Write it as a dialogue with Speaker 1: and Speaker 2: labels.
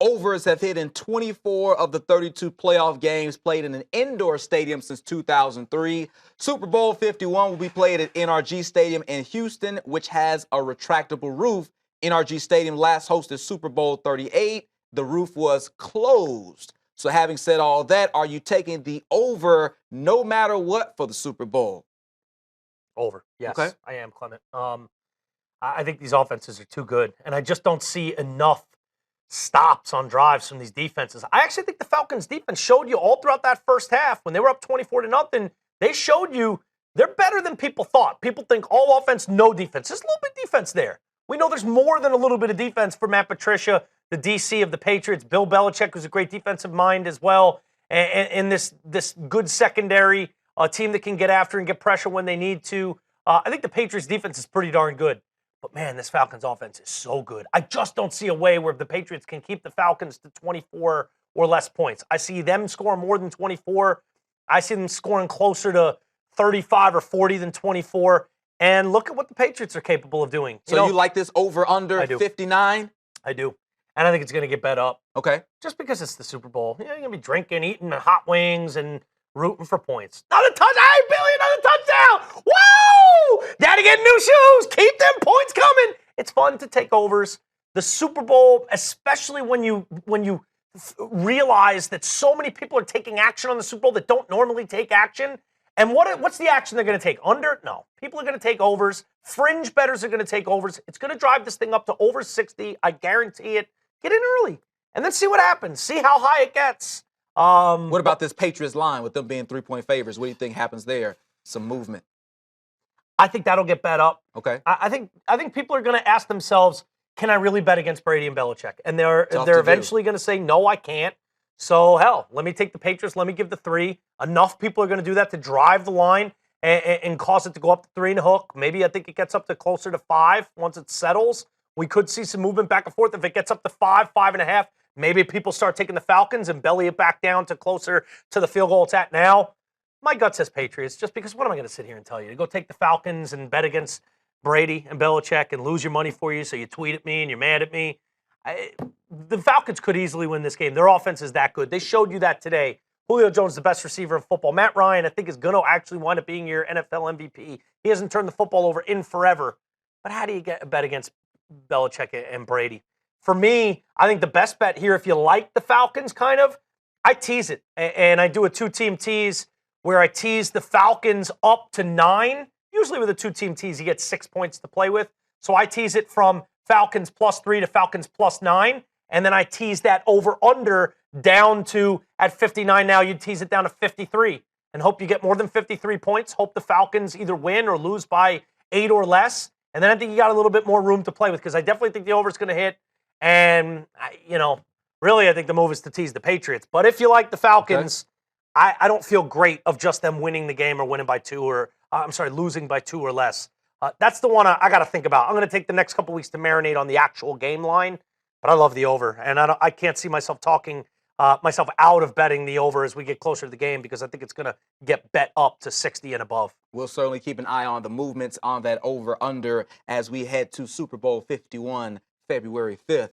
Speaker 1: overs have hit in 24 of the 32 playoff games played in an indoor stadium since 2003. Super Bowl 51 will be played at NRG Stadium in Houston, which has a retractable roof. NRG Stadium last hosted Super Bowl 38. The roof was closed. So having said all that, are you taking the over no matter what for the Super Bowl?
Speaker 2: Over. Yes,
Speaker 1: Okay.
Speaker 2: I am, Clement. I think these offenses are too good, and I just don't see enough stops on drives from these defenses. I actually think the Falcons defense showed you all throughout that first half when they were up 24-0. They showed you they're better than people thought. People think all offense, no defense. There's a little bit of defense there. We know there's more than a little bit of defense for Matt Patricia, the DC of the Patriots. Bill Belichick, who's a great defensive mind as well, and this good secondary, a team that can get after and get pressure when they need to. I think the Patriots defense is pretty darn good. But, man, this Falcons offense is so good. I just don't see a way where the Patriots can keep the Falcons to 24 or less points. I see them scoring more than 24. I see them scoring closer to 35 or 40 than 24. And look at what the Patriots are capable of doing.
Speaker 1: So you like this over-under 59?
Speaker 2: I do. And I think it's going to get bet up.
Speaker 1: Okay.
Speaker 2: Just because it's the Super Bowl. You're going to be drinking, eating hot wings, and rooting for points. Not a touchdown. Hey, Billy, another touchdown. Woo! Daddy getting new shoes. Keep them points coming. It's fun to take overs. The Super Bowl, especially when you realize that so many people are taking action on the Super Bowl that don't normally take action. And what's the action they're going to take? Under? No. People are going to take overs. Fringe bettors are going to take overs. It's going to drive this thing up to over 60. I guarantee it. Get in early. And then see what happens. See how high it gets.
Speaker 1: What about this Patriots line with them being 3-point favorites? What do you think happens there? Some movement.
Speaker 2: I think that'll get bet up.
Speaker 1: Okay.
Speaker 2: I think people are going to ask themselves, can I really bet against Brady and Belichick? And they're eventually going to say, no, I can't. So, hell, let me take the Patriots. Let me give the 3. Enough people are going to do that to drive the line and cause it to go up to 3 and a hook. Maybe I think it gets up to closer to 5 once it settles. We could see some movement back and forth. If it gets up to 5, 5.5, maybe people start taking the Falcons and belly it back down to closer to the field goal it's at now. My gut says Patriots, just because what am I going to sit here and tell you? To go take the Falcons and bet against Brady and Belichick and lose your money for you, so you tweet at me and you're mad at me. The Falcons could easily win this game. Their offense is that good. They showed you that today. Julio Jones, the best receiver in football. Matt Ryan, I think, is going to actually wind up being your NFL MVP. He hasn't turned the football over in forever. But how do you get a bet against Belichick and Brady? For me, I think the best bet here, if you like the Falcons kind of, I tease it. And I do a 2-team tease where I tease the Falcons up to 9. Usually with a 2-team tease, you get 6 points to play with. So I tease it from Falcons +3 to Falcons +9. And then I tease that over-under down to, at 59 now, you tease it down to 53. And hope you get more than 53 points. Hope the Falcons either win or lose by 8 or less. And then I think you got a little bit more room to play with because I definitely think the over is going to hit. And, really I think the move is to tease the Patriots. But if you like the Falcons, okay, I don't feel great of just them winning the game or winning by 2 or, losing by 2 or less. That's the one I got to think about. I'm going to take the next couple weeks to marinate on the actual game line. But I love the over. And I can't see myself talking myself out of betting the over as we get closer to the game because I think it's going to get bet up to 60 and above.
Speaker 1: We'll certainly keep an eye on the movements on that over-under as we head to Super Bowl 51, February 5th.